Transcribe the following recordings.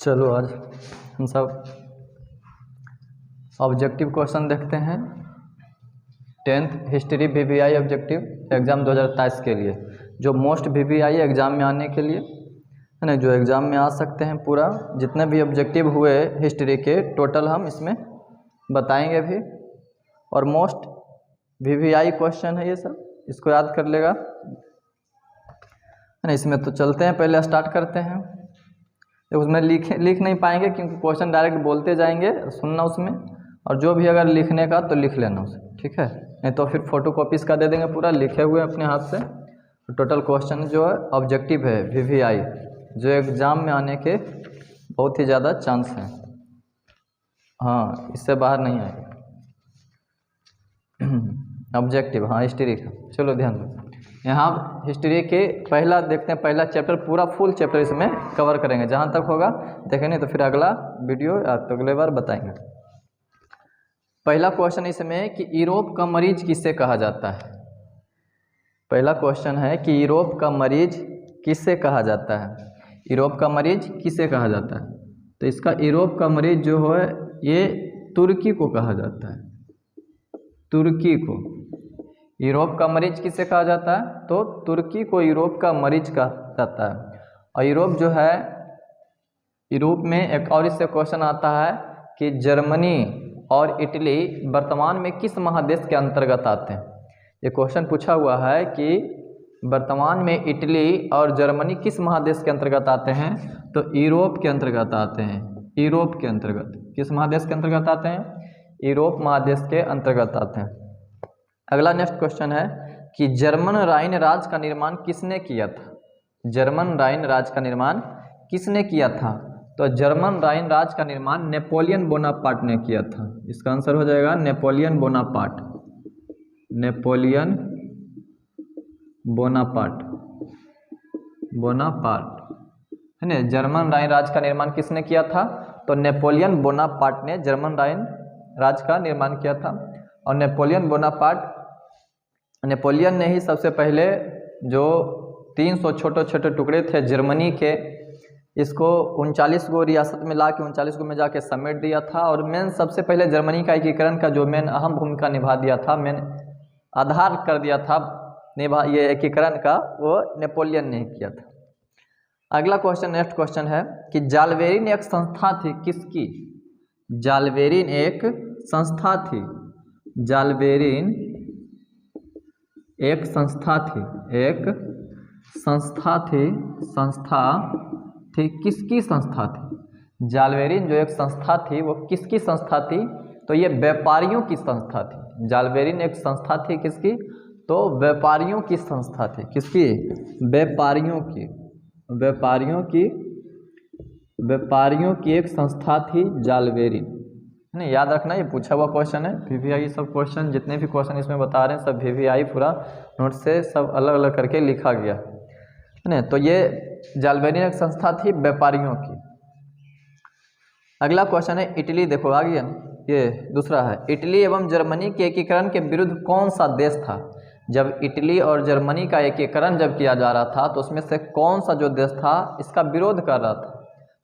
चलो आज हम सब ऑब्जेक्टिव क्वेश्चन देखते हैं। 10th history VVI objective exam 2023 के लिए, जो मोस्ट VVI एग्ज़ाम में आने के लिए है ना, जो एग्ज़ाम में आ सकते हैं। पूरा जितने भी ऑब्जेक्टिव हुए हिस्ट्री के टोटल हम इसमें बताएंगे भी, और मोस्ट VVI क्वेश्चन है ये सब, इसको याद कर लेगा है ना। इसमें तो चलते हैं, पहले स्टार्ट करते हैं। उसमें लिख नहीं पाएंगे क्योंकि क्वेश्चन डायरेक्ट बोलते जाएंगे, सुनना उसमें, और जो भी अगर लिखने का तो लिख लेना उसे, ठीक है। नहीं तो फिर फोटो कॉपीज़ का दे देंगे पूरा लिखे हुए अपने हाथ से। टोटल क्वेश्चन जो है ऑब्जेक्टिव है VVI, जो एग्ज़ाम में आने के बहुत ही ज़्यादा चांस हैं। हाँ, इससे बाहर नहीं आएगा ऑब्जेक्टिव। हाँ, हिस्ट्री का। चलो ध्यान दो, यहाँ हिस्ट्री के पहला देखते हैं, पहला चैप्टर पूरा फुल चैप्टर इसमें कवर करेंगे जहाँ तक होगा, देखें नहीं तो फिर अगला वीडियो या तो अगले बार बताएंगे। पहला क्वेश्चन इसमें कि यूरोप का मरीज किसे कहा जाता है। पहला क्वेश्चन है कि यूरोप का मरीज किसे कहा जाता है। यूरोप का मरीज किसे कहा जाता है, तो इसका यूरोप का मरीज जो है ये तुर्की को कहा जाता है। तुर्की को यूरोप का मरीज किसे कहा जाता है, तो तुर्की को यूरोप का मरीज कहा जाता है। और यूरोप जो है, यूरोप में एक और इससे क्वेश्चन आता है कि जर्मनी और इटली वर्तमान में किस महादेश के अंतर्गत आते हैं। ये क्वेश्चन पूछा हुआ है कि वर्तमान में इटली और जर्मनी किस महादेश के अंतर्गत आते हैं, तो यूरोप के अंतर्गत आते हैं। यूरोप के अंतर्गत किस महादेश के अंतर्गत आते हैं, यूरोप महादेश के अंतर्गत आते हैं। अगला नेक्स्ट क्वेश्चन है कि जर्मन राइन राज का निर्माण किसने किया था। जर्मन राइन राज का निर्माण किसने किया था, तो जर्मन राइन राज का निर्माण नेपोलियन बोनापार्ट ने किया था। इसका आंसर हो जाएगा Napoleon Bonaparte. Napoleon Bonaparte, Bonaparte है ना। जर्मन राइन राज का निर्माण किसने किया था, तो नेपोलियन बोनापार्ट ने जर्मन राइन राज का निर्माण किया था। और नेपोलियन बोनापार्ट, नेपोलियन ने ही सबसे पहले जो 300 छोटे छोटे टुकड़े थे जर्मनी के, इसको 39 गो रियासत में ला के 39 गो में जाके समेट दिया था। और मेन सबसे पहले जर्मनी का एकीकरण का जो मेन अहम भूमिका निभा दिया था, मेन आधार कर दिया था निभा ये एकीकरण का, वो नेपोलियन ने किया था। अगला क्वेश्चन, नेक्स्ट क्वेश्चन है कि जालवेरिन एक संस्था थी किसकी। जालवेरिन एक संस्था थी। जालवेरिन एक संस्था थी, एक संस्था थी। संस्था थी, किसकी संस्था थी। जालवेरिन जो एक संस्था थी वो किसकी संस्था थी, तो ये व्यापारियों की संस्था थी। जालवेरिन एक संस्था थी किसकी, तो व्यापारियों की संस्था थी। किसकी, व्यापारियों की। व्यापारियों की, व्यापारियों की एक संस्था थी जालवेरिन, है ना। याद रखना, ये पूछा हुआ क्वेश्चन है VVI। सब क्वेश्चन जितने भी क्वेश्चन इसमें बता रहे हैं सब VVI पूरा नोट से सब अलग अलग करके लिखा गया है ना। तो ये जालवेरिन एक संस्था थी व्यापारियों की। अगला क्वेश्चन है इटली, देखो आ गया ना, ये दूसरा है। इटली एवं जर्मनी के एकीकरण के विरुद्ध कौन सा देश था। जब इटली और जर्मनी का एकीकरण जब किया जा रहा था तो उसमें से कौन सा जो देश था इसका विरोध कर रहा था।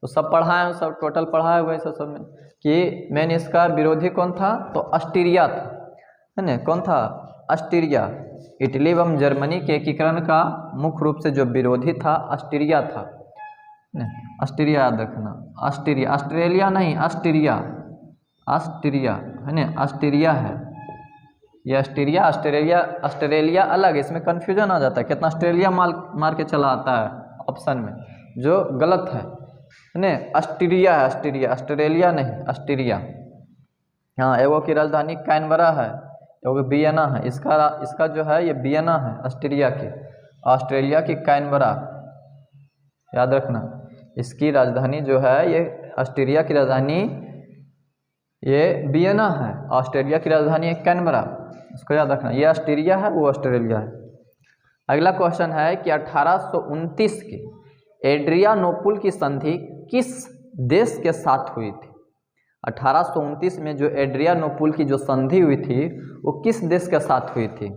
तो सब पढ़ा है, सब टोटल पढ़ा है वैसे सब में कि मेन इसका विरोधी कौन था, तो ऑस्ट्रिया था, है ना। कौन था, ऑस्ट्रिया। इटली एवं जर्मनी के एकीकरण का मुख्य रूप से जो विरोधी था ऑस्ट्रिया था। ऑस्ट्रिया याद रखना, ऑस्ट्रिया, ऑस्ट्रेलिया नहीं, ऑस्ट्रिया। ऑस्ट्रिया है ना, ऑस्ट्रिया है ये। ऑस्ट्रिया, ऑस्ट्रेलिया, ऑस्ट्रेलिया अलग है, इसमें कन्फ्यूजन आ जाता है। कितना ऑस्ट्रेलिया मार के चला आता है ऑप्शन में, जो गलत है ना। ऑस्ट्रिया है, ऑस्ट्रिया, ऑस्ट्रेलिया नहीं, ऑस्ट्रिया। हाँ, एगो की राजधानी कैनबरा है, एगो वियना है। इसका जो है ये वियना है ऑस्ट्रिया की, ऑस्ट्रेलिया की कैनबरा, याद रखना। इसकी राजधानी जो है ये ऑस्ट्रिया की राजधानी ये वियना है, ऑस्ट्रेलिया की राजधानी है कैनबरा, इसको याद रखना। ये ऑस्ट्रिया है, वो ऑस्ट्रेलिया है। अगला क्वेश्चन है कि 1829 की एड्रियानोपुल की संधि किस देश के साथ हुई थी। 1829 में जो एड्रियानोपुल की जो संधि हुई थी वो किस देश के साथ हुई थी,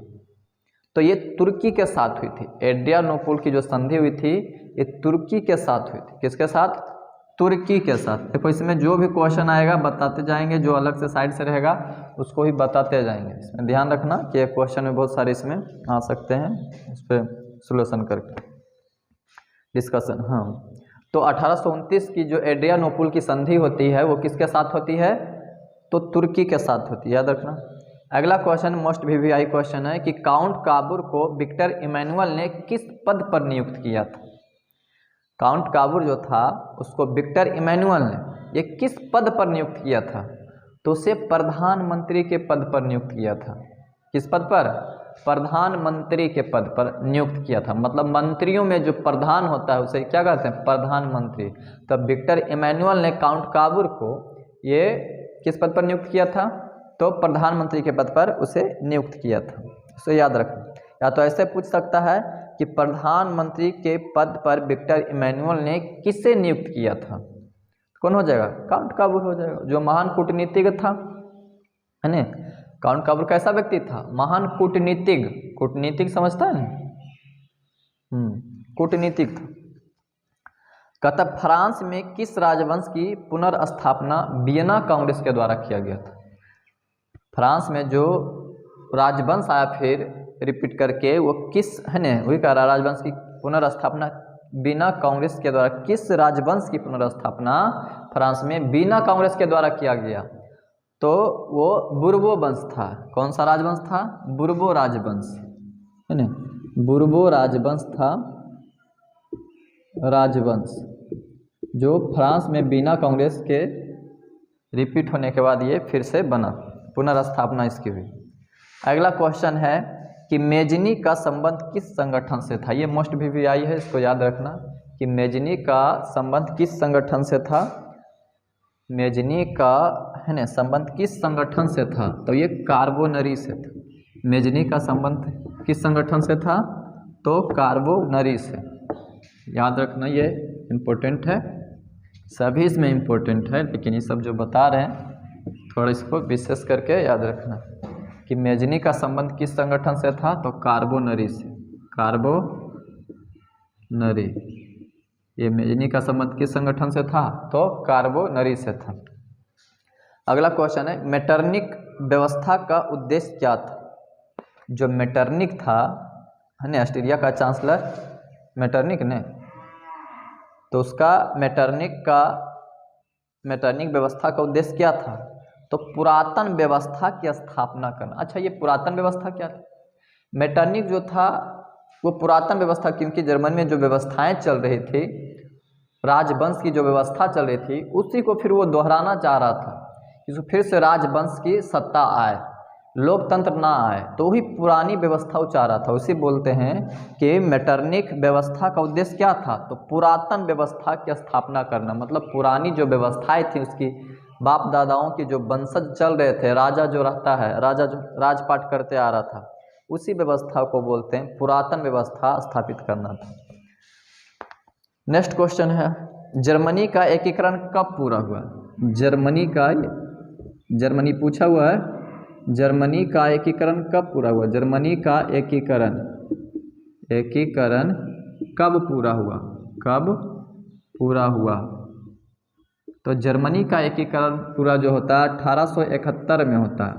तो ये तुर्की के साथ हुई थी। एड्रियानोपुल की जो संधि हुई थी ये तुर्की के साथ हुई थी। किसके साथ? तुर्की के साथ। देखो इसमें जो भी क्वेश्चन आएगा बताते जाएंगे, जो अलग से साइड से रहेगा उसको ही बताते जाएंगे। इसमें ध्यान रखना कि एक क्वेश्चन में बहुत सारे इसमें आ सकते हैं, इस पर सोल्यूशन करके डिस्कशन। हाँ, तो 1829 की जो एड्रियानोपुल की संधि होती है वो किसके साथ होती है? तो तुर्की के साथ होती है, याद रखना। अगला क्वेश्चन मोस्ट वीवीआई क्वेश्चन है कि काउंट काबूर को विक्टर इमैनुअल ने किस पद पर नियुक्त किया था? काउंट काबूर जो था उसको विक्टर इमैनुअल ने ये किस पद पर नियुक्त किया था? तो उसे प्रधानमंत्री के पद पर नियुक्त किया था। किस पद पर? प्रधानमंत्री के पद पर नियुक्त किया था। मतलब मंत्रियों में जो प्रधान होता है उसे क्या कहते हैं? प्रधानमंत्री। तब विक्टर इमैनुअल ने काउंट काबूर को ये किस पद पर नियुक्त किया था? तो प्रधानमंत्री के पद पर उसे नियुक्त किया था। इसे याद रखना। या तो ऐसे पूछ सकता है कि प्रधानमंत्री के पद पर विक्टर इमैनुअल ने किसे नियुक्त किया था? कौन हो जाएगा? काउंट काबूर हो जाएगा, जो महान कूटनीतिज्ञ था, है ना। काउंट काबूर कैसा व्यक्ति था? महान कूटनीतिज्ञ। कूटनीतिज्ञ समझता है ना? कूटनीतिज्ञ था। कहता फ्रांस में किस राजवंश की पुनर्स्थापना वियना कांग्रेस के द्वारा किया गया था? फ्रांस में जो राजवंश आया फिर रिपीट करके वो किस, है ना, वही कह रहा राजवंश की पुनर्स्थापना वियना कांग्रेस के द्वारा। किस राजवंश की पुनर्स्थापना फ्रांस में वियना कांग्रेस के द्वारा किया गया? तो वो बुर्बो वंश था। कौन सा राजवंश था? बुर्बो राजवंश, है ना। बुर्बो राजवंश था, राजवंश जो फ्रांस में वियना कांग्रेस के रिपीट होने के बाद ये फिर से बना, पुनर्स्थापना इसकी हुई। अगला क्वेश्चन है कि मेजनी का संबंध किस संगठन से था? ये मोस्ट वीवीआई है, इसको याद रखना कि मेजनी का संबंध किस संगठन से था। मेजनी का, है ना, संबंध किस संगठन से था? तो ये कार्बोनरी से था। मेजनी का संबंध किस संगठन से था? तो कार्बोनरी से। याद रखना, ये इम्पोर्टेंट है, सभी इसमें इम्पोर्टेंट है, लेकिन ये सब जो बता रहे हैं थोड़ा इसको विशेष करके याद रखना कि मेजनी का संबंध किस संगठन से था? तो कार्बोनरी से। कार्बोनरी, ये मेजनी का संबंध किस संगठन से था? तो कार्बोनरी से था। अगला क्वेश्चन है मेटरनिक व्यवस्था का उद्देश्य क्या था? जो मेटरनिक था, है ना, ऑस्ट्रेलिया का चांसलर मेटरनिक ने, तो उसका मेटरनिक व्यवस्था का उद्देश्य क्या था? तो पुरातन व्यवस्था की स्थापना करना। अच्छा, ये पुरातन व्यवस्था क्या थी? मेटरनिक जो था वो पुरातन व्यवस्था, क्योंकि जर्मनी में जो व्यवस्थाएं चल रही थी, राजवंश की जो व्यवस्था चल रही थी, उसी को फिर वो दोहराना चाह रहा था कि फिर से राजवंश की सत्ता आए, लोकतंत्र ना आए, तो वही पुरानी व्यवस्था वो चाह रहा था। उसी बोलते हैं कि मेटरनिक व्यवस्था का उद्देश्य क्या था? तो पुरातन व्यवस्था की स्थापना करना। मतलब पुरानी जो व्यवस्थाएं थी उसकी, बाप दादाओं की जो वंशज चल रहे थे, राजा जो रहता है, राजा जो राजपाट करते आ रहा था, उसी व्यवस्था को बोलते हैं पुरातन व्यवस्था स्थापित करना था। नेक्स्ट क्वेश्चन है जर्मनी का एकीकरण कब पूरा हुआ? जर्मनी पूछा हुआ है, जर्मनी का एकीकरण कब पूरा हुआ? जर्मनी का एकीकरण कब पूरा हुआ? कब पूरा हुआ? तो जर्मनी का एकीकरण पूरा जो होता है 1871 में होता है।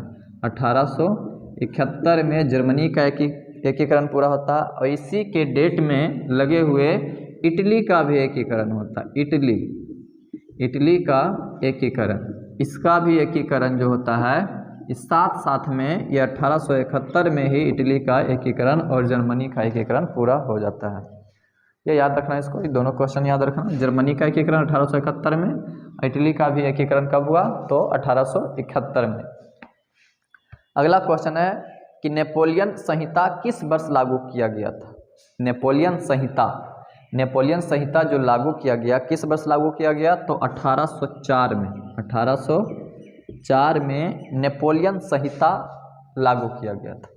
1871 में जर्मनी का एकीकरण पूरा होता है। और इसी के डेट में लगे हुए इटली का भी एकीकरण होता है। इटली का एकीकरण, इसका भी एकीकरण जो होता है इस साथ में, ये 1871 में ही इटली का एकीकरण और जर्मनी का एकीकरण पूरा हो जाता है। ये याद रखना, इसको, ये दोनों क्वेश्चन याद रखना। जर्मनी का एकीकरण 1871 में, इटली का भी एकीकरण कब हुआ? तो 1871 में। अगला क्वेश्चन है कि नेपोलियन संहिता किस वर्ष लागू किया गया था? नेपोलियन संहिता जो लागू किया गया, किस वर्ष लागू किया गया? तो 1804 में। 1804 में नेपोलियन संहिता लागू किया गया था।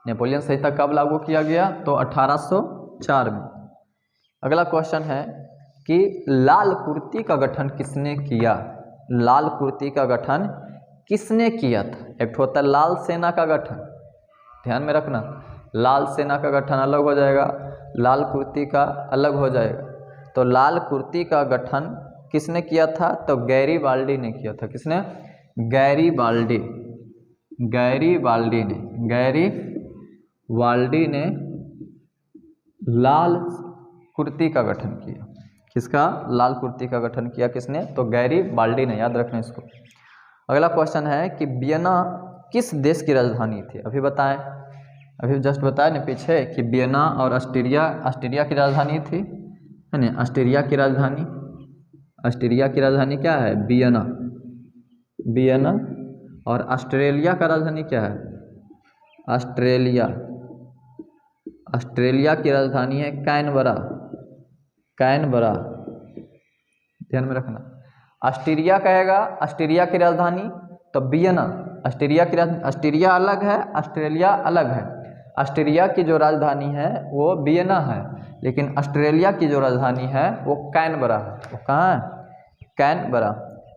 नेपोलियन संहिता कब लागू किया गया? तो 1804 में। अगला क्वेश्चन है कि लाल कुर्ती का गठन किसने किया? लाल कुर्ती का गठन किसने किया था? एक होता है लाल सेना का गठन, ध्यान में रखना, लाल सेना का गठन अलग हो जाएगा, लाल कुर्ती का अलग हो जाएगा। तो लाल कुर्ती का गठन किसने किया था? तो गैरीबाल्डी ने किया था। किसने? गैरीबाल्डी ने लाल कुर्ती का गठन किया। किसका? लाल कुर्ती का गठन किया किसने? तो गैरीबाल्डी ने। याद रखना इसको। अगला क्वेश्चन है कि वियना किस देश की राजधानी थी? अभी बताएं, अभी जस्ट बताया ना पीछे कि वियना और ऑस्ट्रिया की राजधानी थी, है ना। ऑस्ट्रिया की राजधानी क्या है? वियना। और ऑस्ट्रेलिया का राजधानी क्या है? ऑस्ट्रेलिया की राजधानी है कैनबरा। ध्यान में रखना। ऑस्ट्रिया कहेगा ऑस्ट्रिया की राजधानी, तो वियना। ऑस्ट्रिया अलग है, ऑस्ट्रेलिया अलग है। ऑस्ट्रिया की जो राजधानी है वो वियना है, लेकिन ऑस्ट्रेलिया की जो राजधानी है वो कैनबरा है। वो कहाँ है? कैनबरा।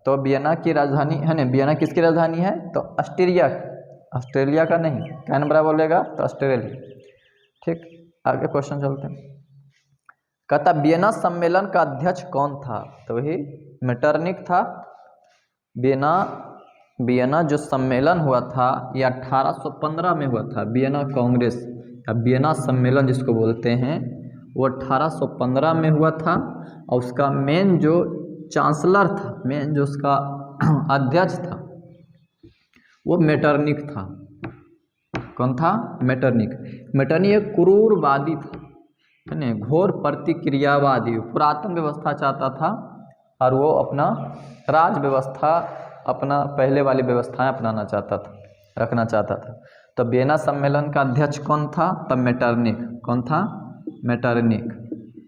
तो वियना की राजधानी है ना, वियना किसकी राजधानी है? तो ऑस्ट्रेलिया का नहीं, कैनबरा बोलेगा तो ऑस्ट्रेलिया। ठीक, आगे क्वेश्चन चलते हैं। कहता वियना सम्मेलन का अध्यक्ष कौन था? तो वही मेटरनिक था। वियना जो सम्मेलन हुआ था ये 1815 में हुआ था। वियना कांग्रेस या वियना सम्मेलन जिसको बोलते हैं वो 1815 में हुआ था। और उसका मेन जो चांसलर था, मेन जो उसका अध्यक्ष था वो मेटरनिक था। कौन था? मेटरनिक एक क्रूरवादी था, है ना, घोर प्रतिक्रियावादी, पुरातन व्यवस्था चाहता था और वो अपना राज व्यवस्था, अपना पहले वाली व्यवस्थाएं अपनाना चाहता था, रखना चाहता था। तो वियना सम्मेलन का अध्यक्ष कौन था? तब मेटरनिक। कौन था? मेटरनिक।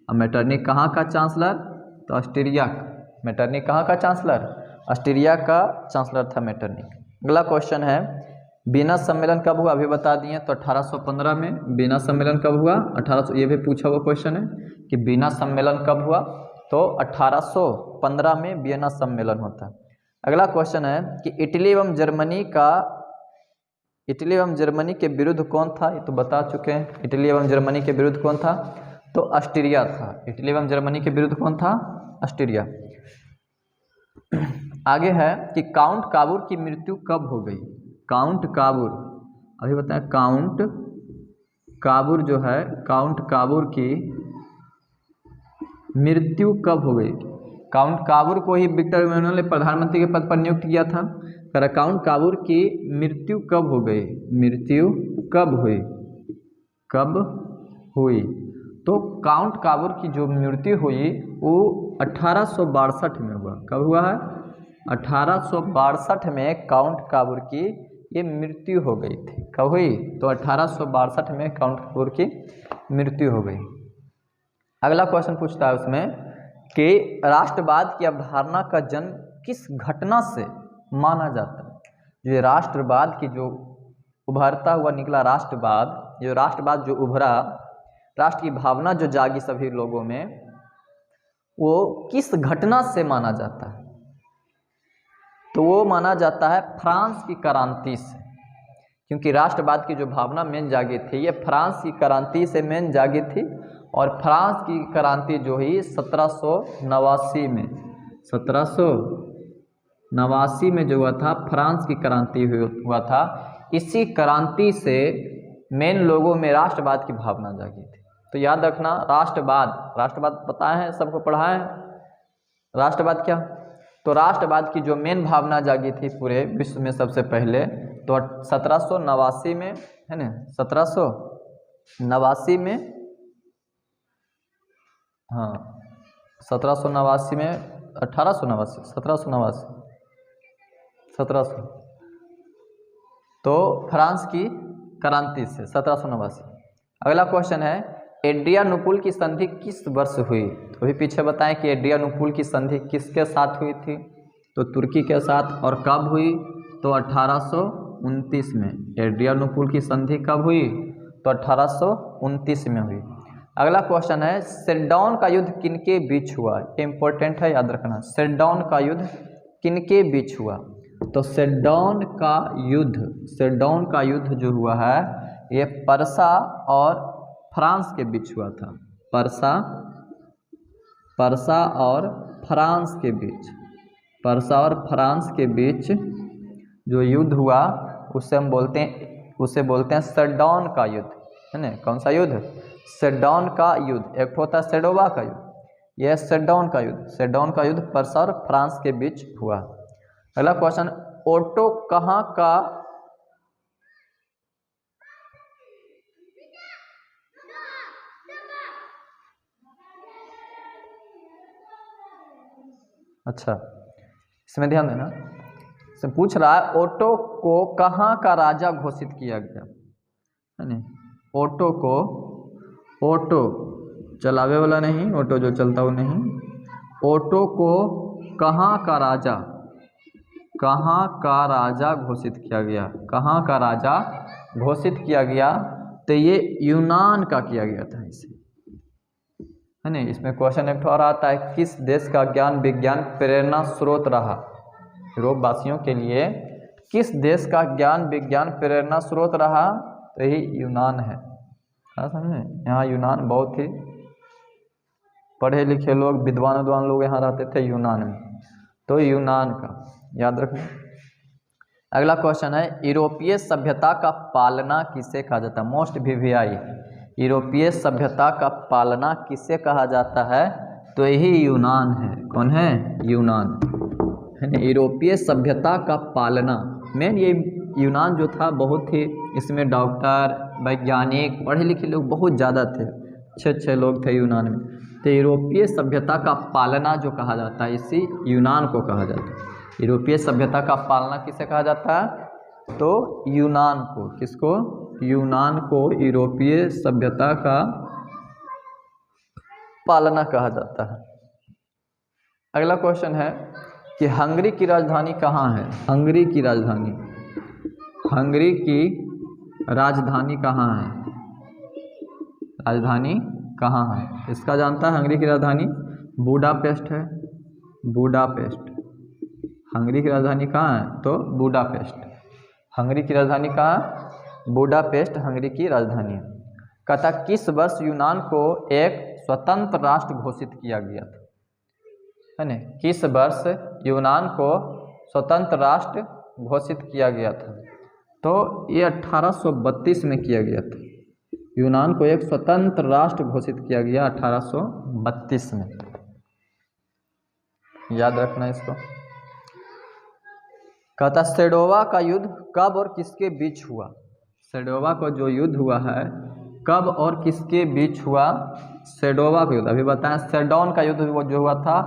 और मेटरनिक कहाँ का चांसलर? तो ऑस्ट्रिया। मेटरनिक कहाँ का चांसलर? ऑस्ट्रिया का चांसलर था मेटरनिक। अगला क्वेश्चन है वियना सम्मेलन कब हुआ? अभी बता दिए। तो 1815 में वियना सम्मेलन कब हुआ? 1800। ये भी पूछा हुआ क्वेश्चन है कि वियना सम्मेलन कब हुआ? तो 1815 में वियना सम्मेलन होता है। अगला क्वेश्चन है कि इटली एवं जर्मनी के विरुद्ध कौन था? ये तो बता चुके हैं। इटली एवं जर्मनी के विरुद्ध कौन था? तो ऑस्ट्रिया था। इटली एवं जर्मनी के विरुद्ध कौन था? ऑस्ट्रिया। आगे है कि काउंट काबूर की मृत्यु कब हो गई? काउंट काबूर, अभी बताएं। काउंट काबूर जो है, काउंट काबूर की मृत्यु कब हो गई? काउंट काबूर को ही विक्टर इमैनुअल ने प्रधानमंत्री के पद पर नियुक्त किया था। कर काउंट काबूर की मृत्यु कब हो गई? मृत्यु कब हुई? तो काउंट काबूर की जो मृत्यु हुई वो 1862 में हुआ। कब हुआ है? 1862 में काउंट काबूर की ये मृत्यु हो गई थी। कब हुई? तो 1862 में काउंट काबूर की मृत्यु हो गई। अगला क्वेश्चन पूछता है उसमें कि राष्ट्रवाद की अवधारणा का जन्म किस घटना से माना जाता है? ये राष्ट्रवाद की जो उभरता हुआ निकला राष्ट्रवाद, जो राष्ट्रवाद जो उभरा, राष्ट्र की भावना जो जागी सभी लोगों में, वो किस घटना से माना जाता है? तो वो माना जाता है फ्रांस की क्रांति से। क्योंकि राष्ट्रवाद की जो भावना मेन जागी थी ये फ्रांस की क्रांति से मेन जागी थी। और फ्रांस की क्रांति जो हुई 1789 में, 1789 में जो हुआ था फ्रांस की क्रांति हुआ था। इसी क्रांति से मेन लोगों में राष्ट्रवाद की भावना जागी थी। तो याद रखना, राष्ट्रवाद बताए हैं, सबको पढ़ाए हैं। राष्ट्रवाद क्या? तो राष्ट्रवाद की जो मेन भावना जागी थी पूरे विश्व में सबसे पहले तो 1789 में, है ना, 1789 में, हाँ 1789 में, 1889, 1700, तो फ्रांस की क्रांति से 1789। अगला क्वेश्चन है एड्रियानुपुल की संधि किस वर्ष हुई? तो अभी पीछे बताएं कि एड्रियानुपुल की संधि किसके साथ हुई थी? तो तुर्की के साथ। और कब हुई? तो 1829 में। एड्रियानुपुल की संधि कब हुई? तो 1829 में हुई। अगला क्वेश्चन है सेल्डाउन का युद्ध किनके बीच हुआ? ये इंपॉर्टेंट है, याद रखना। सेल्डाउन का युद्ध किनके बीच हुआ? तो सेल्डाउन का युद्ध जो हुआ है ये पर्सा और फ्रांस के बीच हुआ था। पर्सा और फ्रांस के बीच, पर्सा और फ्रांस के बीच जो युद्ध हुआ उसे बोलते हैं सेडौन का युद्ध, है ना। कौन सा युद्ध? सेडौन का युद्ध। एक होता है सेडोवा का युद्ध, यह सेडौन का युद्ध। सेडौन का युद्ध पर्सा और फ्रांस के बीच हुआ। अगला क्वेश्चन, ओटो कहाँ का अच्छा इसमें ध्यान देना, इसमें पूछ रहा है ओटो को कहाँ का राजा घोषित किया गया, है ना। ओटो को, ओटो चलावे वाला नहीं, ओटो जो चलता वो नहीं, ओटो को कहाँ का राजा घोषित किया गया, कहाँ का राजा घोषित किया गया? तो ये यूनान का किया गया था इसे, है ना। इसमें क्वेश्चन एक और आता है, किस देश का ज्ञान विज्ञान प्रेरणा स्रोत रहा? यूरोप वासियों के लिए किस देश का ज्ञान विज्ञान प्रेरणा स्रोत रहा? तो यही यूनान है। समझे, यहाँ यूनान बहुत ही पढ़े लिखे लोग, विद्वान लोग यहाँ रहते थे यूनान में, तो यूनान का याद रखना। अगला क्वेश्चन है, यूरोपीय सभ्यता का पालना किसे कहा जाता है? मोस्ट VVI, यूरोपीय सभ्यता का पालना किसे कहा जाता है? तो यही यूनान है। कौन है? यूनान, है ना। यूरोपीय सभ्यता का पालना, मेन ये यूनान जो था, बहुत ही इसमें डॉक्टर, वैज्ञानिक, पढ़े लिखे लोग बहुत ज़्यादा थे, अच्छे लोग थे यूनान में। तो यूरोपीय सभ्यता का पालना जो कहा जाता है, इसी यूनान को कहा जाता है। यूरोपीय सभ्यता का पालना किसे कहा जाता है? तो यूनान को। किसको? यूनान को यूरोपीय सभ्यता का पालना कहा जाता है। अगला क्वेश्चन है कि हंगरी की राजधानी कहाँ है? हंगरी की राजधानी, हंगरी की राजधानी कहाँ है? राजधानी कहाँ है? इसका जानता है? हंगरी की राजधानी बुडापेस्ट है। बुडापेस्ट, हंगरी की राजधानी कहाँ है? तो बुडापेस्ट। हंगरी की राजधानी कहाँ है? बुडापेस्ट हंगरी की राजधानी है। कहता किस वर्ष यूनान को एक स्वतंत्र राष्ट्र घोषित किया गया था, है ना। किस वर्ष यूनान को स्वतंत्र राष्ट्र घोषित किया गया था? तो ये 1832 में किया गया था। यूनान को एक स्वतंत्र राष्ट्र घोषित किया गया 1832 में, याद रखना इसको। कहता सेडोवा का युद्ध कब और किसके बीच हुआ? सेडोवा का जो युद्ध हुआ है, कब और किसके बीच हुआ? सेडोवा का युद्ध, अभी बताएं। सेडौन का युद्ध वो जो हुआ था,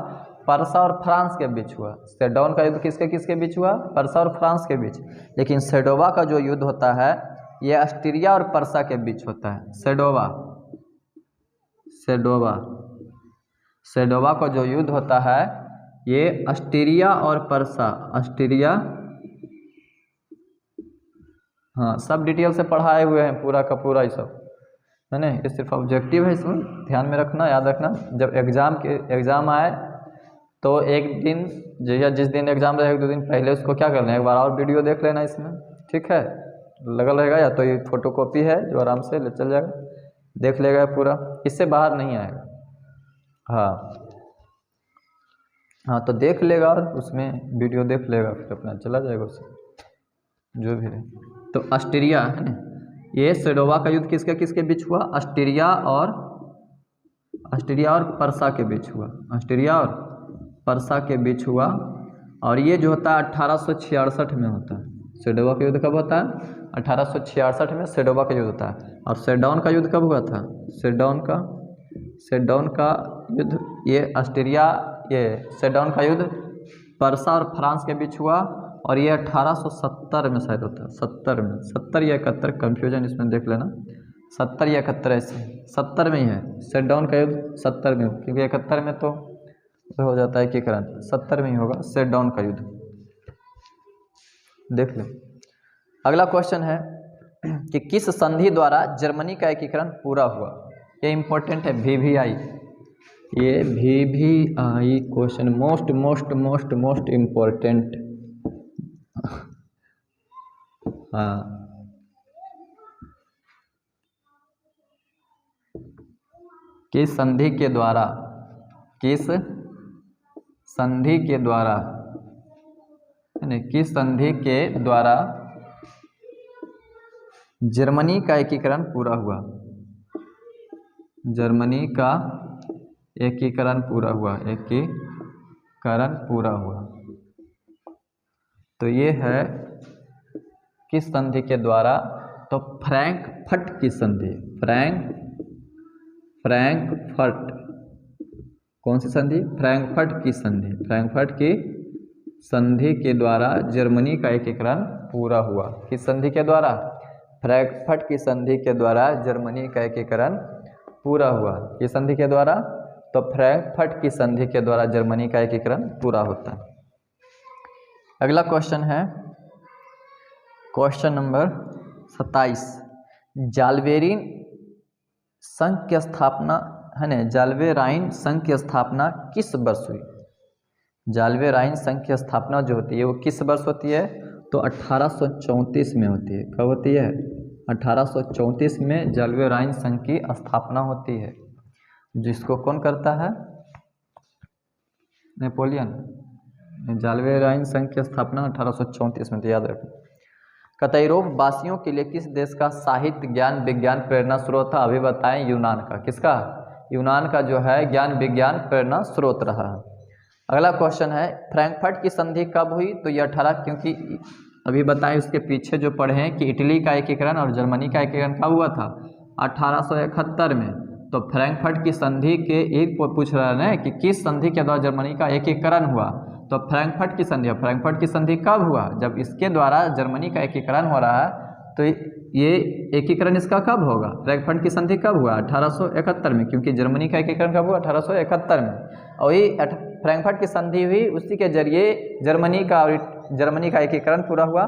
पर्सा और फ्रांस के बीच हुआ। सेडौन का युद्ध किसके बीच हुआ? पर्सा और फ्रांस के बीच। लेकिन सेडोवा का जो युद्ध होता है, ये ऑस्ट्रिया और पर्सा के बीच होता है। सेडोवा, सेडोवा, सेडोवा का जो युद्ध होता है, ये ऑस्ट्रिया और पर्सा, ऑस्ट्रिया, हाँ सब डिटेल से पढ़ाए हुए हैं पूरा का पूरा ये सब, है ना। ये सिर्फ ऑब्जेक्टिव है, इसमें ध्यान में रखना, याद रखना। जब एग्ज़ाम आए तो एक दिन, जिस दिन एग्ज़ाम रहे 1-2 दिन पहले उसको क्या करना है, एक बार और वीडियो देख लेना इसमें, ठीक है। लगा रहेगा, या तो ये फोटोकॉपी है जो आराम से ले चल जाएगा, देख लेगा पूरा, इससे बाहर नहीं आएगा। हाँ तो देख लेगा और उसमें वीडियो देख लेगा, फिर अपना चला जाएगा उससे जो भी रहे। तो ऑस्ट्रिया, है ना, ये सेडोवा का युद्ध किसके बीच हुआ? ऑस्ट्रिया और पर्सा के बीच हुआ। ऑस्ट्रिया और पर्सा के बीच हुआ, और ये जो होता है 1866 में होता है। सेडोवा का युद्ध कब होता है? 1866 में सेडोवा का युद्ध होता है। और सेडौन का युद्ध कब हुआ था? सेडौन का युद्ध, ये ऑस्ट्रिया, ये सेडौन का युद्ध पर्सा और फ्रांस के बीच हुआ, और ये 1870 में शायद होता है। 70 या 71, कन्फ्यूजन इसमें देख लेना, 70 या 71 ऐसे, 70 में ही है। सेडौन का युद्ध 70 में, क्योंकि 71 में तो हो जाता है एकीकरण, 70 में ही होगा सेडौन का युद्ध, देख ले। अगला क्वेश्चन है कि किस संधि द्वारा जर्मनी का एकीकरण पूरा हुआ? ये इंपॉर्टेंट है, VVI, ये VVI क्वेश्चन मोस्ट इम्पोर्टेंट। हाँ किस संधि के द्वारा, किस संधि के द्वारा, किस संधि के द्वारा जर्मनी का एकीकरण पूरा हुआ, जर्मनी का एकीकरण पूरा हुआ, एकीकरण पूरा हुआ। तो ये है किस संधि के द्वारा, तो फ्रैंकफर्ट की संधि, फ्रैंकफर्ट, कौन सी संधि, फ्रैंकफर्ट की संधि, फ्रैंकफर्ट की संधि के द्वारा जर्मनी का एकीकरण पूरा हुआ। किस संधि के द्वारा, फ्रैंकफर्ट की संधि के द्वारा जर्मनी का एकीकरण पूरा हुआ। किस संधि के द्वारा, तो फ्रैंकफर्ट की संधि के द्वारा जर्मनी का एकीकरण पूरा होता है। अगला क्वेश्चन है क्वेश्चन नंबर 27। जाल्बेरिन संघ की स्थापना है ना, जाल्बेराइन संघ की स्थापना किस वर्ष हुई। जाल्बेराइन संघ की स्थापना जो होती है वो किस वर्ष होती है, तो 1834 में होती है। कब होती है, 1834 में जाल्बेराइन संघ की स्थापना होती है, जिसको कौन करता है, नेपोलियन। जाल्बेराइन संघ की स्थापना 1834 में, तो याद रखें। कतईरोव वासियों के लिए किस देश का साहित्य ज्ञान विज्ञान प्रेरणा स्रोत था, अभी बताएं। यूनान का, किसका, यूनान का जो है ज्ञान विज्ञान प्रेरणा स्रोत रहा है। अगला क्वेश्चन है फ्रैंकफर्ट की संधि कब हुई, तो ये 18, क्योंकि अभी बताएं उसके पीछे जो पढ़े हैं कि इटली का एकीकरण और जर्मनी का एकीकरण कब हुआ था, 1871 में। तो फ्रैंकफर्ट की संधि के एक पूछ रहा है कि किस संधि के द्वारा जर्मनी का एकीकरण हुआ, तो फ्रैंकफर्ट की संधि। फ्रैंकफर्ट की संधि कब हुआ, जब इसके द्वारा जर्मनी का एकीकरण हो रहा है। तो ये एकीकरण इसका कब होगा, फ्रैंकफर्ट की संधि कब हुआ, 1871 में, क्योंकि जर्मनी का एकीकरण कब हुआ, 1871 में। और ये फ्रैंकफर्ट की संधि हुई, उसी के जरिए जर्मनी का एकीकरण पूरा हुआ,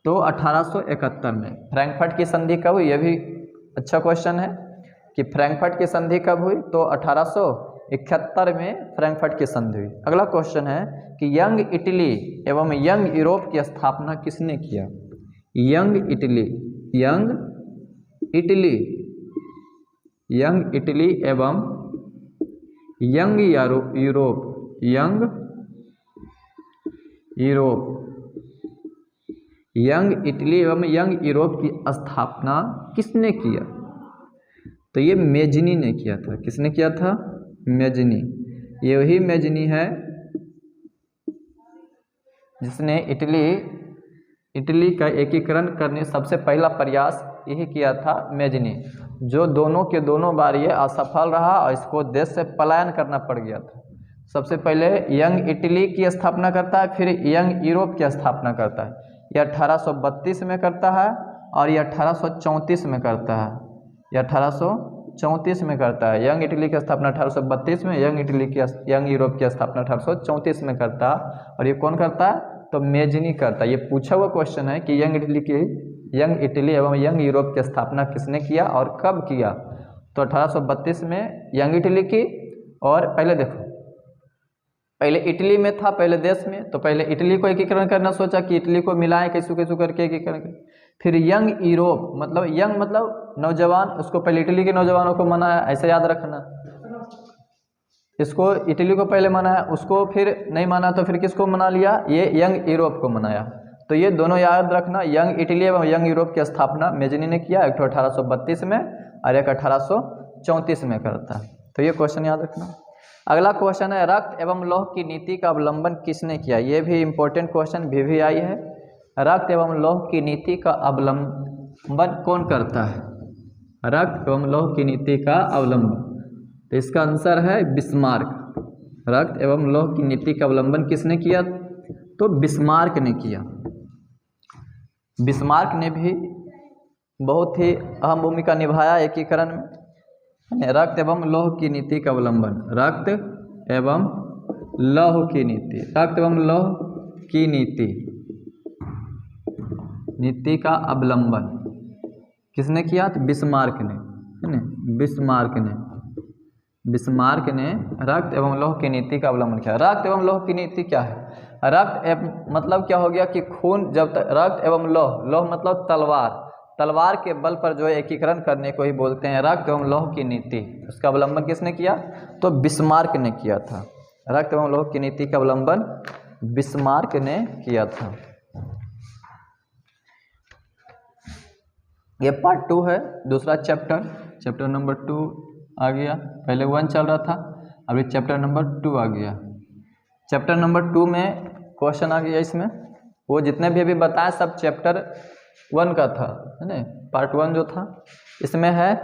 तो 1871 में। फ्रैंकफर्ट की संधि कब हुई, यह भी अच्छा क्वेश्चन है कि फ्रैंकफर्ट की संधि कब हुई, तो 1871 में फ्रैंकफर्ट की संधि हुई। अगला क्वेश्चन है कि यंग इटली एवं यंग यूरोप की स्थापना किसने किया। Young Italy, young Italy, young Italy एवं young Europe, young Europe, young Italy एवं यंग यूरोप की स्थापना किसने किया, तो ये मेजनी ने किया था। किसने किया था, मेजनी। ये वही मेजनी है जिसने इटली का एकीकरण करने सबसे पहला प्रयास यही किया था, मेजनी, जो दोनों के दोनों बार ये असफल रहा और इसको देश से पलायन करना पड़ गया था। सबसे पहले यंग इटली की स्थापना करता है, फिर यंग यूरोप की स्थापना करता है। यह 1832 में करता है और यह 1834 में करता है, यह 1834 में करता है। यंग इटली की स्थापना 1832 में, यंग यूरोप की स्थापना 1834 में करता है। और ये कौन करता है, तो मेजनी करता है। ये पूछा हुआ क्वेश्चन है कि यंग इटली एवं यंग यूरोप की स्थापना किसने किया और कब किया, तो 1832 में यंग इटली की। और पहले देखो, पहले इटली में था, पहले देश में, तो पहले इटली को एकीकरण करना सोचा कि इटली को मिलाएं कैसू कैसू करके एकीकरण करें। फिर यंग यूरोप, मतलब यंग मतलब नौजवान, उसको पहले इटली के नौजवानों को मनाया, ऐसे याद रखना। इसको इटली को पहले मनाया, उसको फिर नहीं माना तो फिर किसको मना लिया, ये यंग यूरोप को मनाया। तो ये दोनों याद रखना, यंग इटली एवं यंग यूरोप की स्थापना मेजनी ने किया, एक 1832 में और एक 1834 में करता है। तो ये क्वेश्चन याद रखना। अगला क्वेश्चन है रक्त एवं लौह की नीति का अवलंबन किसने किया। ये भी इम्पोर्टेंट क्वेश्चन भी आई है। रक्त एवं लौह की नीति का अवलंबन कौन करता है, रक्त एवं लौह की नीति का अवलंबन, तो इसका आंसर है बिस्मार्क। रक्त एवं लौह की नीति का अवलंबन किसने किया, तो बिस्मार्क ने किया। बिस्मार्क ने भी बहुत ही अहम भूमिका निभाया एकीकरण में। रक्त एवं लौह की नीति का अवलंबन, रक्त एवं लौह की नीति, रक्त एवं लौह की नीति का अवलंबन किसने किया, तो बिस्मार्क ने, है ना, बिस्मार्क ने रक्त एवं लौह की नीति का अवलंबन किया। रक्त एवं लौह की नीति क्या है, रक्त मतलब क्या हो गया कि खून, जब तक रक्त एवं लौह, लौह मतलब तलवार, तलवार के बल पर जो है एकीकरण करने को ही बोलते हैं रक्त एवं लौह की नीति। उसका अवलंबन किसने किया? तो बिस्मार्क ने किया था। रक्त एवं लौह की नीति का अवलंबन बिस्मार्क ने किया था। ये पार्ट 2 है, दूसरा चैप्टर नंबर 2 आ गया। पहले 1 चल रहा था, अभी चैप्टर नंबर 2 आ गया। चैप्टर नंबर 2 में क्वेश्चन आ गया। इसमें वो जितने भी अभी बताया सब चैप्टर 1 का था, है ना। पार्ट 1 जो था इसमें है,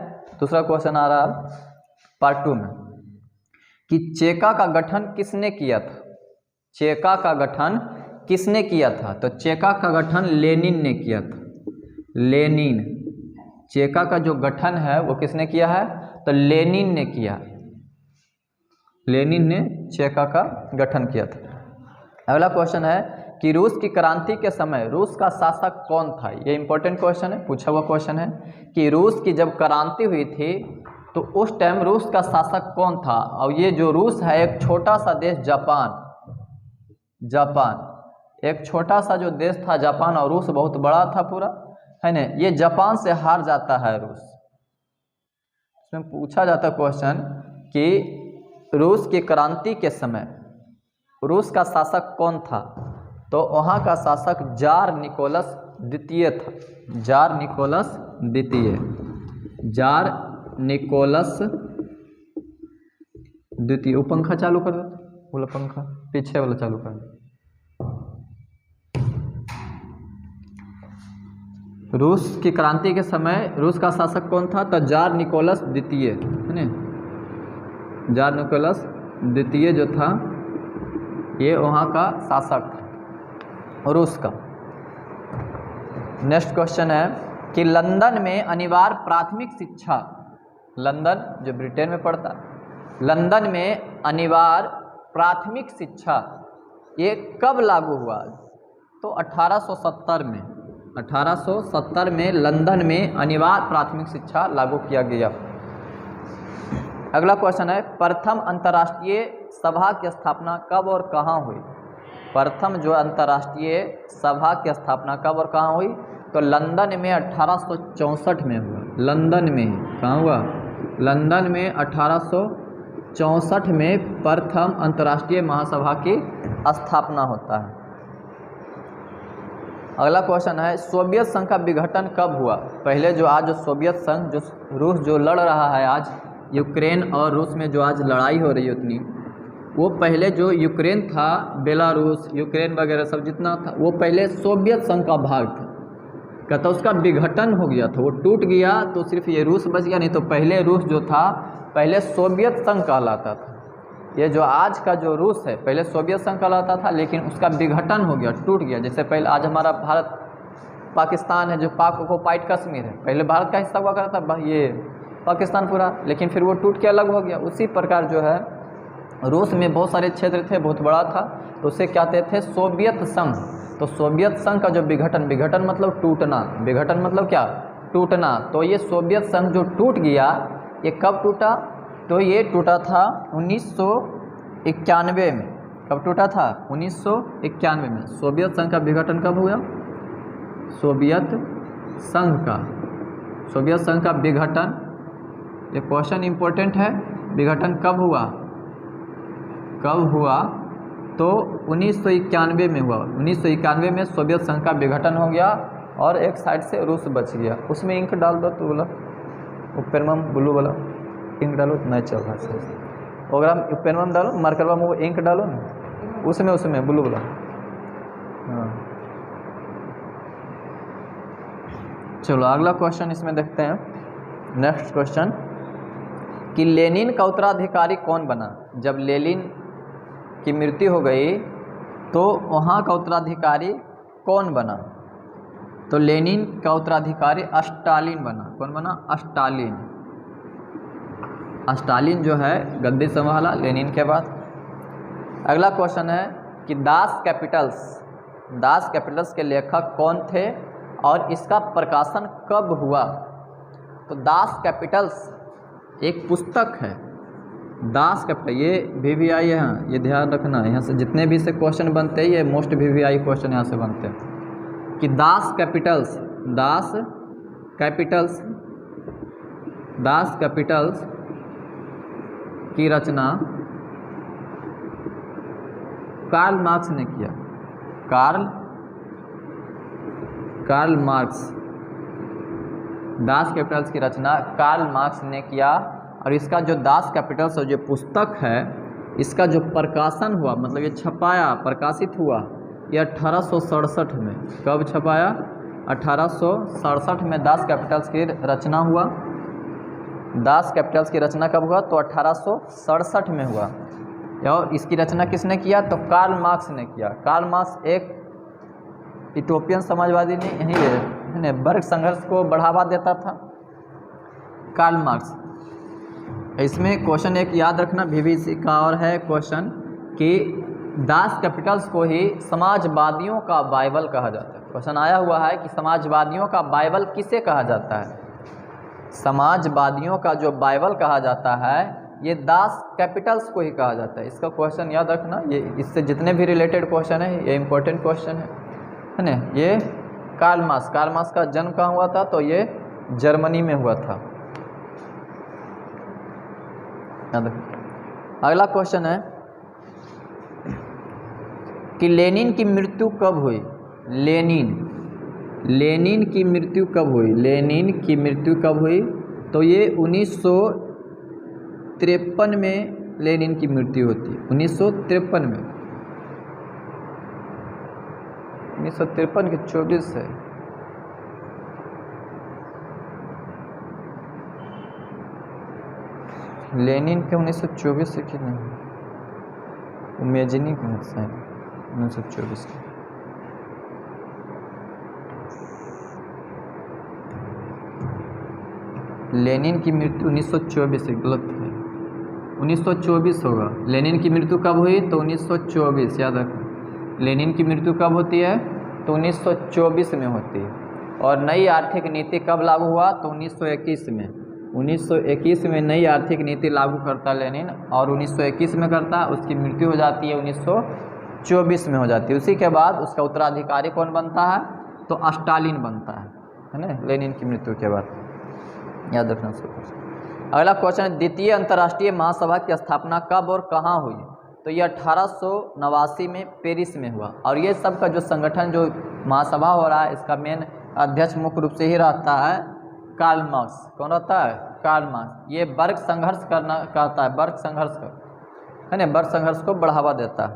दूसरा क्वेश्चन आ रहा पार्ट 2 में कि चेका का गठन किसने किया था? चेका का गठन किसने किया था? तो चेका का गठन लेनिन ने किया था। लेनिन, चेका का जो गठन है वो किसने किया है? तो लेनिन ने किया। लेनिन ने चेका का गठन किया था। अगला क्वेश्चन है कि रूस की क्रांति के समय रूस का शासक कौन था? ये इंपॉर्टेंट क्वेश्चन है, पूछा हुआ क्वेश्चन है कि रूस की जब क्रांति हुई थी तो उस टाइम रूस का शासक कौन था? और ये जो रूस है एक छोटा सा देश जापान एक छोटा सा जो देश था जापान, और रूस बहुत बड़ा था पूरा, है ना। ये जापान से हार जाता है रूस। इसमें पूछा जाता क्वेश्चन कि रूस की क्रांति के समय रूस का शासक कौन था? तो वहाँ का शासक जार निकोलस द्वितीय था। जार निकोलस द्वितीय। वो पंखा चालू कर दो, बोला पंखा पीछे वाला चालू कर दो। रूस की क्रांति के समय रूस का शासक कौन था? तो जार निकोलस द्वितीय, है ना। जार निकोलस द्वितीय जो था ये वहाँ का शासक था रूस का। नेक्स्ट क्वेश्चन है कि लंदन में अनिवार्य प्राथमिक शिक्षा, लंदन जो ब्रिटेन में पड़ता, लंदन में अनिवार्य प्राथमिक शिक्षा ये कब लागू हुआ? तो 1870 में लंदन में अनिवार्य प्राथमिक शिक्षा लागू किया गया। अगला क्वेश्चन है प्रथम अंतर्राष्ट्रीय सभा की स्थापना कब और कहाँ हुई? प्रथम जो अंतर्राष्ट्रीय सभा की स्थापना कब और कहाँ हुई? तो लंदन में 1864 में हुआ। लंदन में कहाँ हुआ? लंदन में 1864 में प्रथम अंतर्राष्ट्रीय महासभा की स्थापना होता है। अगला क्वेश्चन है सोवियत संघ का विघटन कब हुआ? पहले जो आज जो सोवियत संघ जो रूस जो लड़ रहा है आज यूक्रेन और रूस में जो आज लड़ाई हो रही है उतनी, वो पहले जो यूक्रेन था, बेलारूस, यूक्रेन वगैरह सब जितना था वो पहले सोवियत संघ का भाग था। कहता उसका विघटन हो गया था, वो टूट गया तो सिर्फ ये रूस बच गया, नहीं तो पहले रूस जो था पहले सोवियत संघ कहलाता था। ये जो आज का जो रूस है पहले सोवियत संघ कहलाता था, लेकिन उसका विघटन हो गया, टूट गया। जैसे पहले आज हमारा भारत पाकिस्तान है, जो पाक ऑक्युपाइड कश्मीर है, पहले भारत का हिस्सा हुआ करता था ये पाकिस्तान पूरा, लेकिन फिर वो टूट के अलग हो गया। उसी प्रकार जो है रूस में बहुत सारे क्षेत्र थे, बहुत बड़ा था, तो उसे कहते थे सोवियत संघ। तो सोवियत संघ का जो विघटन मतलब टूटना, विघटन मतलब क्या? टूटना। तो ये सोवियत संघ जो टूट गया, ये कब टूटा? तो ये टूटा था 1991 में। कब टूटा था? 1991 में। सोवियत संघ का विघटन कब हुआ? सोवियत संघ का विघटन, ये क्वेश्चन इंपॉर्टेंट है, विघटन कब हुआ? तो 1991 में हुआ। 1991 में सोवियत संघ का विघटन हो गया और एक साइड से रूस बच गया। उसमें इंक डाल दो तो बोला वो पेनमम ब्लू वाला इंक डालो, नहीं चल रहा है। प्रोग्राम पेनमम डालो, मार्कर में वो इंक डालो ना, उसमें ब्लू वाला। हाँ चलो अगला क्वेश्चन इसमें देखते हैं। नेक्स्ट क्वेश्चन कि लेनिन का उत्तराधिकारी कौन बना? जब लेनिन की मृत्यु हो गई तो वहाँ का उत्तराधिकारी कौन बना? तो लेनिन का उत्तराधिकारी स्टालिन बना। कौन बना? स्टालिन जो है गद्दी संभाला लेनिन के बाद। अगला क्वेश्चन है कि दास कैपिटल्स के लेखक कौन थे और इसका प्रकाशन कब हुआ? तो दास कैपिटल्स एक पुस्तक है, दास कैपिटल, ये VVI है, ये ध्यान रखना। यहाँ से जितने भी से क्वेश्चन बनते हैं ये मोस्ट VVI क्वेश्चन यहाँ से बनते हैं कि दास कैपिटल्स, दास कैपिटल्स की रचना कार्ल मार्क्स ने किया। कार्ल मार्क्स, दास कैपिटल्स की रचना कार्ल मार्क्स ने किया। और इसका जो दास कैपिटल्स जो पुस्तक है, इसका जो प्रकाशन हुआ, मतलब ये छपाया, प्रकाशित हुआ, ये 1867 में। कब छपाया? 1867 में दास कैपिटल्स की रचना हुआ। दास कैपिटल्स की रचना कब हुआ? तो 1867 में हुआ। और इसकी रचना किसने किया? तो कार्ल मार्क्स ने किया। कार्ल मार्क्स एक इटोपियन समाजवादी ने यही वर्ग संघर्ष को बढ़ावा देता था, कार्ल मार्क्स। इसमें क्वेश्चन एक याद रखना बीबीसी का और है क्वेश्चन कि दास कैपिटल्स को ही समाजवादियों का बाइबल कहा जाता है। क्वेश्चन आया हुआ है कि समाजवादियों का बाइबल किसे कहा जाता है? समाजवादियों का जो बाइबल कहा जाता है ये दास कैपिटल्स को ही कहा जाता है। इसका क्वेश्चन याद रखना, ये इससे जितने भी रिलेटेड क्वेश्चन है ये इम्पोर्टेंट क्वेश्चन है ना। ये कार्ल मार्क्स का जन्म कहाँ हुआ था? तो ये जर्मनी में हुआ था। अगला क्वेश्चन है कि लेनिन की मृत्यु कब हुई? लेनिन की मृत्यु कब हुई? लेनिन की मृत्यु कब हुई? तो ये 1953 में लेनिन की मृत्यु होती है। 1953 में, 1953 के 24 है। लेनिन के 1924 से कि नहीं, इमेजिनी का है शायद 1924 का। लेनिन की मृत्यु 1924 से, गलत है, 1924 होगा। लेनिन की मृत्यु कब हुई? तो 1924, याद रखना। लेनिन की मृत्यु कब होती है? तो 1924 में होती है। और नई आर्थिक नीति कब लागू हुआ? तो 1921 में। 1921 में नई आर्थिक नीति लागू करता लेनिन, और 1921 में करता। उसकी मृत्यु हो जाती है 1924 में हो जाती है। उसी के बाद उसका उत्तराधिकारी कौन बनता है? तो स्टालिन बनता है ना, लेनिन की मृत्यु के बाद। याद रखना सब। अगला क्वेश्चन है, द्वितीय अंतर्राष्ट्रीय महासभा की स्थापना कब और कहाँ हुई? तो ये 1889 में पेरिस में हुआ। और ये सब का जो संगठन, जो महासभा हो रहा है, इसका मेन अध्यक्ष मुख्य रूप से ही रहता है कार्ल मार्क्स। कौन रहता है? Karl Marx. ये वर्ग संघर्ष करना कहता है, वर्ग संघर्ष है ना, वर्ग संघर्ष को बढ़ावा देता है।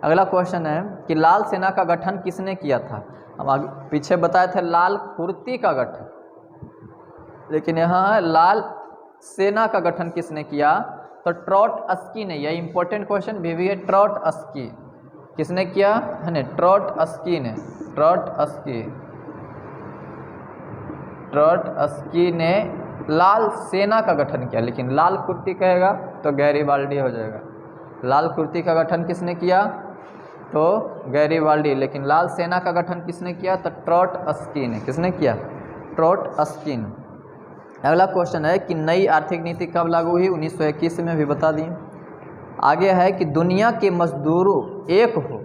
अगला क्वेश्चन है कि लाल सेना का गठन किसने किया था? हम आगे पीछे बताए थे लाल कुर्ती का गठन, लेकिन यहाँ है लाल सेना का गठन किसने किया? तो ट्रॉटस्की ने। यह इंपॉर्टेंट क्वेश्चन भी है। ट्रॉटस्की किसने किया है ना? ट्रॉटस्की ने। ट्रॉटस्की ने लाल सेना का गठन किया, लेकिन लाल कुर्ती कहेगा तो गैरीबाल्डी हो जाएगा। लाल कुर्ती का गठन किसने किया? तो गैरीबाल्डी। लेकिन लाल सेना का गठन किसने किया? तो ट्रॉटस्की ने। किसने किया? ट्रॉटस्की ने। अगला क्वेश्चन है कि नई आर्थिक नीति कब लागू हुई? 1921 में भी बता दिए। आगे है कि दुनिया के मजदूरों एक हो,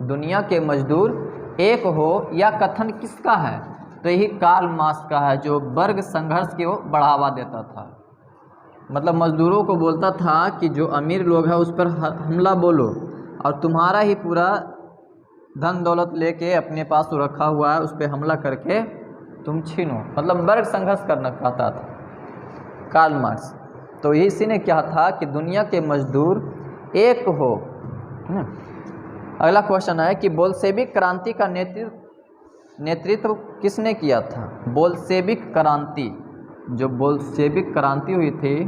दुनिया के मजदूर एक हो, या कथन किसका है? तो यही कार्ल मार्क्स का है, जो वर्ग संघर्ष को बढ़ावा देता था। मतलब मजदूरों को बोलता था कि जो अमीर लोग हैं उस पर हमला बोलो, और तुम्हारा ही पूरा धन दौलत लेके अपने पास रखा हुआ है, उस पर हमला करके तुम छीनो। मतलब वर्ग संघर्ष करना चाहता था कार्ल मार्क्स। तो इसी ने क्या था कि दुनिया के मजदूर एक हो। अगला क्वेश्चन है कि बोल्शेविक क्रांति का नेतृत्व किसने किया था? बोल्शेविक क्रांति, जो बोल्शेविक क्रांति हुई थी,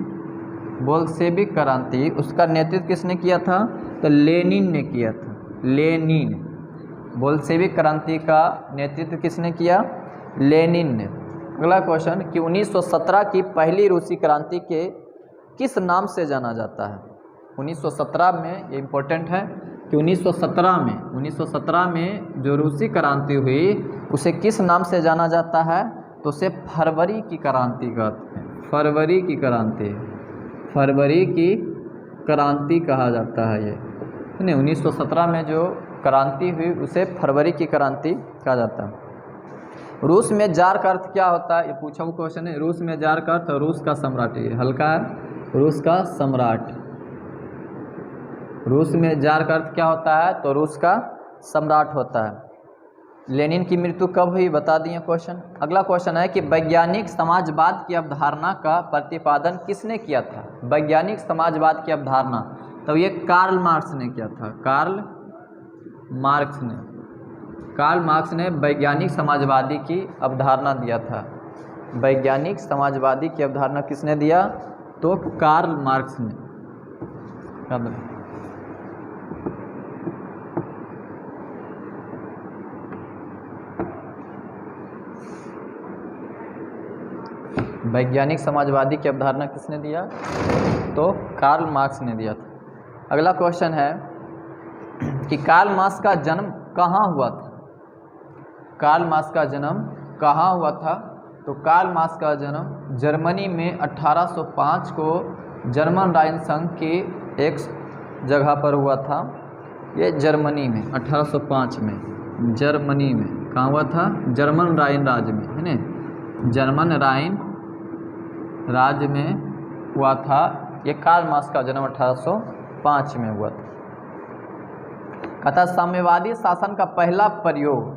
बोल्शेविक क्रांति, उसका नेतृत्व किसने किया था? तो लेनिन ने किया था। लेनिन। बोल्शेविक क्रांति का नेतृत्व किसने किया? लेनिन ने। अगला क्वेश्चन कि 1917 की पहली रूसी क्रांति के किस नाम से जाना जाता है? 1917 में, ये इम्पोर्टेंट है कि 1917 में जो रूसी क्रांति हुई उसे किस नाम से जाना जाता है? तो उसे फरवरी की क्रांति कहते हैं। फरवरी की क्रांति, फरवरी की क्रांति कहा जाता है। ये 1917 में जो क्रांति हुई उसे फरवरी की क्रांति कहा जाता है। रूस में जार का अर्थ क्या होता है, ये पूछा हुआ क्वेश्चन है। रूस में जार का अर्थ रूस का सम्राट, ये हल्का है, रूस का सम्राट। रूस में जार का अर्थ क्या होता है, तो रूस का सम्राट होता है। लेनिन की मृत्यु कब हुई, बता दिए क्वेश्चन। अगला क्वेश्चन है कि वैज्ञानिक समाजवाद की अवधारणा का प्रतिपादन किसने किया था। वैज्ञानिक समाजवाद की अवधारणा, तो ये कार्ल मार्क्स ने किया था। कार्ल मार्क्स ने वैज्ञानिक समाजवादी की अवधारणा दिया था। वैज्ञानिक समाजवादी की अवधारणा किसने दिया, तो कार्ल मार्क्स ने। वैज्ञानिक समाजवादी की अवधारणा किसने दिया, तो कार्ल मार्क्स ने दिया था। अगला क्वेश्चन है कि कार्ल मार्क्स का जन्म कहाँ हुआ था। कार्ल मार्क्स का जन्म कहाँ हुआ था, तो कार्ल मार्क्स का जन्म जर्मनी में 1805 को जर्मन राइन संघ की एक जगह पर हुआ था। ये जर्मनी में 1805 में, जर्मनी में कहाँ हुआ था, जर्मन राइन राज्य में, है ना, जर्मन राइन राज्य में हुआ था। ये कार्ल मार्क्स का जन्म 1805 में हुआ था। कहता साम्यवादी शासन का पहला प्रयोग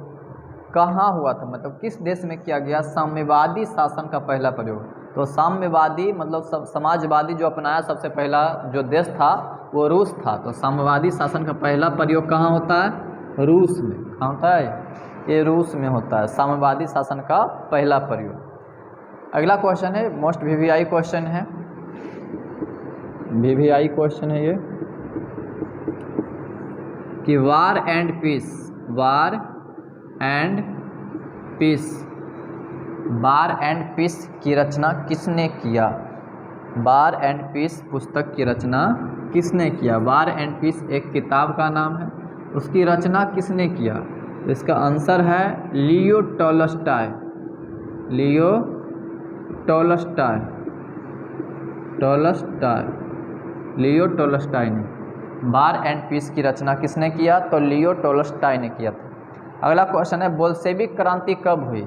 कहाँ हुआ था, मतलब किस देश में किया गया साम्यवादी शासन का पहला प्रयोग। तो साम्यवादी मतलब समाजवादी जो अपनाया सबसे पहला जो देश था वो रूस था। तो साम्यवादी शासन का पहला प्रयोग कहाँ होता है, रूस में। कहाँ होता है, ये रूस में होता है साम्यवादी शासन का पहला प्रयोग। अगला क्वेश्चन है मोस्ट वीवीआई क्वेश्चन है, वीवीआई क्वेश्चन है ये कि war and peace, war and peace, war and peace की रचना किसने किया। वार एंड पीस पुस्तक की रचना किसने किया। वार एंड पीस एक किताब का नाम है, उसकी रचना किसने किया। तो इसका आंसर है लियो टॉलस्टॉय। लियो टॉलस्टॉय, लियो टॉलस्टॉय ने वार एंड पीस की रचना किसने किया, तो लियो टॉलस्टॉय ने किया था। अगला क्वेश्चन है बोल्शेविक क्रांति कब हुई।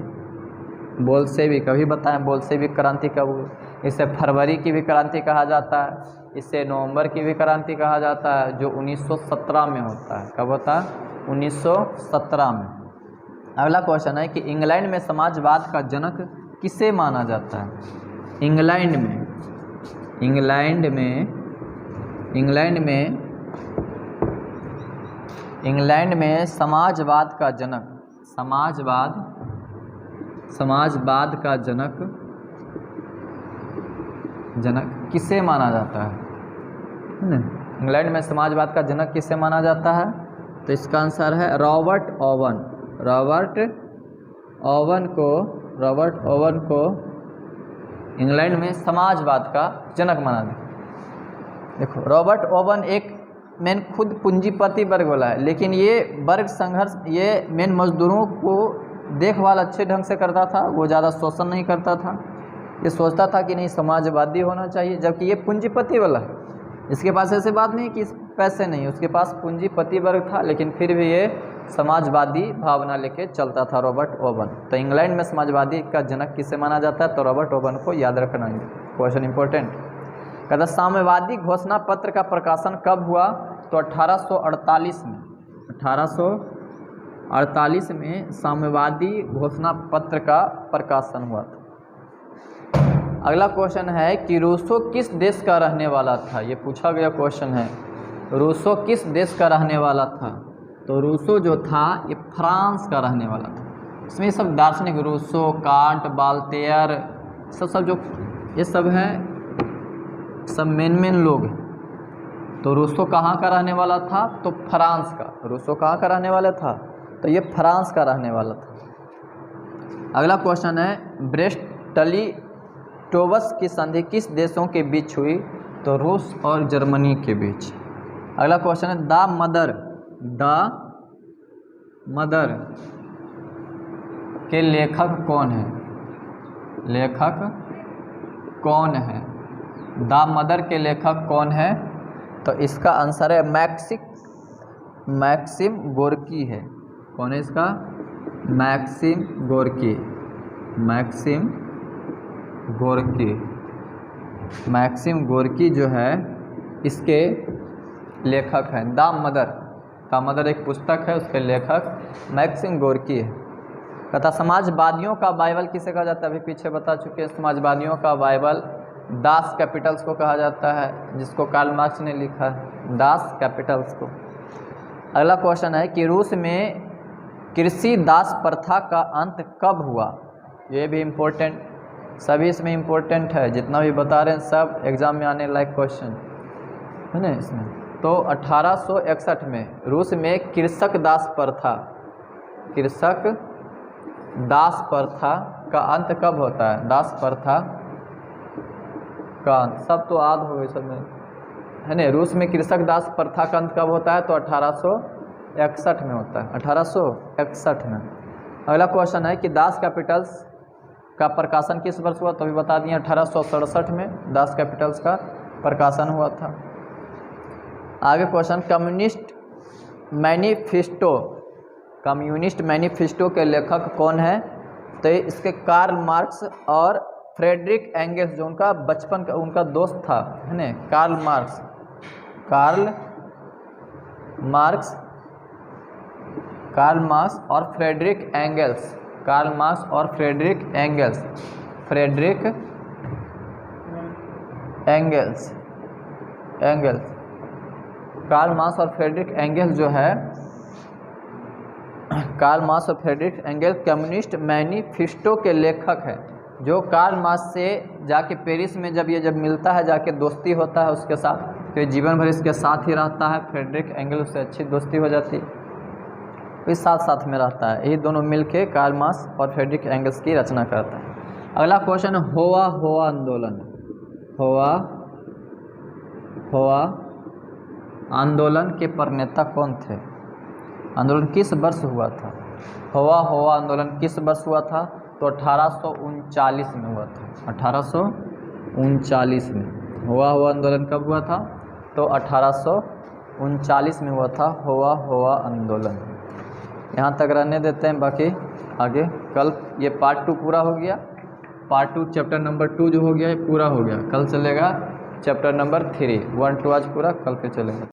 बोल्शेविक अभी बताएं, बोल्शेविक क्रांति कब हुई। इसे फरवरी की भी क्रांति कहा जाता है, इसे नवंबर की भी क्रांति कहा जाता है, जो 1917 में होता है। कब होता है, 1917 में। अगला क्वेश्चन है कि इंग्लैंड में समाजवाद का जनक किसे माना जाता है। इंग्लैंड में समाजवाद का जनक, समाजवाद का जनक किसे माना जाता है। इंग्लैंड में समाजवाद का जनक किसे माना जाता है, तो इसका आंसर है रॉबर्ट ओवन। रॉबर्ट ओवन को इंग्लैंड में समाजवाद का जनक माना जाता है। देखो रॉबर्ट ओवन एक मेन खुद पूंजीपति वर्ग वाला है, लेकिन ये वर्ग संघर्ष, ये मेन मजदूरों को देखभाल अच्छे ढंग से करता था, वो ज़्यादा शोषण नहीं करता था। ये सोचता था कि नहीं समाजवादी होना चाहिए, जबकि ये पूंजीपति वाला है। इसके पास ऐसी बात नहीं कि पैसे नहीं, उसके पास पूंजीपति वर्ग था, लेकिन फिर भी ये समाजवादी भावना लेके चलता था रॉबर्ट ओवन। तो इंग्लैंड में समाजवादी का जनक किसे माना जाता है, तो रॉबर्ट ओवन को याद रखना है, क्वेश्चन इंपॉर्टेंट। कहता साम्यवादी घोषणा पत्र का प्रकाशन कब हुआ, तो 1848 में। 1848 में साम्यवादी घोषणा पत्र का प्रकाशन हुआ था। अगला क्वेश्चन है कि रूसो किस देश का रहने वाला था। ये पूछा गया क्वेश्चन है, रूसो किस देश का रहने वाला था। तो रूसो जो था ये फ्रांस का रहने वाला था। इसमें सब दार्शनिक रूसो, कांट, बाल्तेयर सब जो ये सब है, सब मेन लोग हैं। तो रूसो कहाँ का रहने वाला था, तो फ्रांस का। रूसो कहाँ का रहने वाला था, तो ये फ्रांस का रहने वाला था। अगला क्वेश्चन है ब्रेस्ट-लिटोवस की संधि किस देशों के बीच हुई, तो रूस और जर्मनी के बीच। अगला क्वेश्चन है द मदर के लेखक कौन है। लेखक कौन है, द मदर के लेखक कौन है, तो इसका आंसर है मैक्सिम गोर्की है। कौन है इसका, मैक्सिम गोर्की। मैक्सिम गोर्की जो है इसके लेखक हैं। द मदर एक पुस्तक है, उसके लेखक मैक्सिम गोर्की है। तथा समाजवादियों का बाइबल किसे कहा जाता है, अभी पीछे बता चुके हैं। समाजवादियों का बाइबल दास कैपिटल्स को कहा जाता है, जिसको कार्ल मार्क्स ने लिखा है, दास कैपिटल्स को। अगला क्वेश्चन है कि रूस में कृषि दास प्रथा का अंत कब हुआ। ये भी इम्पोर्टेंट, सभी इसमें इम्पोर्टेंट है, जितना भी बता रहे हैं सब एग्जाम में आने लायक क्वेश्चन है ना इसमें। तो 1861 में रूस में कृषक दास प्रथा का अंत कब होता है। दास प्रथा का अंत, सब तो याद हो गए सब में है ना। रूस में कृषक दास प्रथा का अंत कब होता है, तो 1861 में होता है, 1861 में। अगला क्वेश्चन है कि दास कैपिटल्स का प्रकाशन किस वर्ष हुआ, तो अभी बता दिए 1867 में दास कैपिटल्स का प्रकाशन हुआ था। आगे क्वेश्चन, कम्युनिस्ट मैनिफेस्टो के लेखक कौन है, तो इसके कार्ल मार्क्स और फ्रेडरिक एंगल्स, जो उनका बचपन का उनका दोस्त था है ना, कार्ल मार्क्स और फ्रेडरिक एंगल्स। कार्ल मार्क्स और फ्रेडरिक एंगल्स जो है, कार्ल मार्क्स और फ्रेडरिक एंगल्स कम्युनिस्ट मैनिफेस्टो के लेखक है। जो कार्ल मार्क्स से जाके पेरिस में जब मिलता है, जाके दोस्ती होता है उसके साथ, तो ये जीवन भर इसके साथ ही रहता है। फ्रेडरिक एंगल्स से अच्छी दोस्ती हो जाती है, तो साथ में रहता है। यही दोनों मिलके कार्ल मार्क्स और फ्रेडरिक एंगल्स की रचना करता है। अगला क्वेश्चन, होआ आंदोलन के प्रणेता कौन थे। आंदोलन किस वर्ष हुआ था। होआ आंदोलन किस वर्ष हुआ था, तो 1839 में हुआ था, 1839 में। होआ आंदोलन कब हुआ था, तो 1839 में हुआ था होआ आंदोलन। यहाँ तक रहने देते हैं, बाकी आगे कल ये पार्ट 2 पूरा हो गया। पार्ट 2 चैप्टर नंबर 2 जो हो गया ये पूरा हो गया। कल चलेगा चैप्टर नंबर 3, 1 2 आज पूरा, कल फिर चलेगा।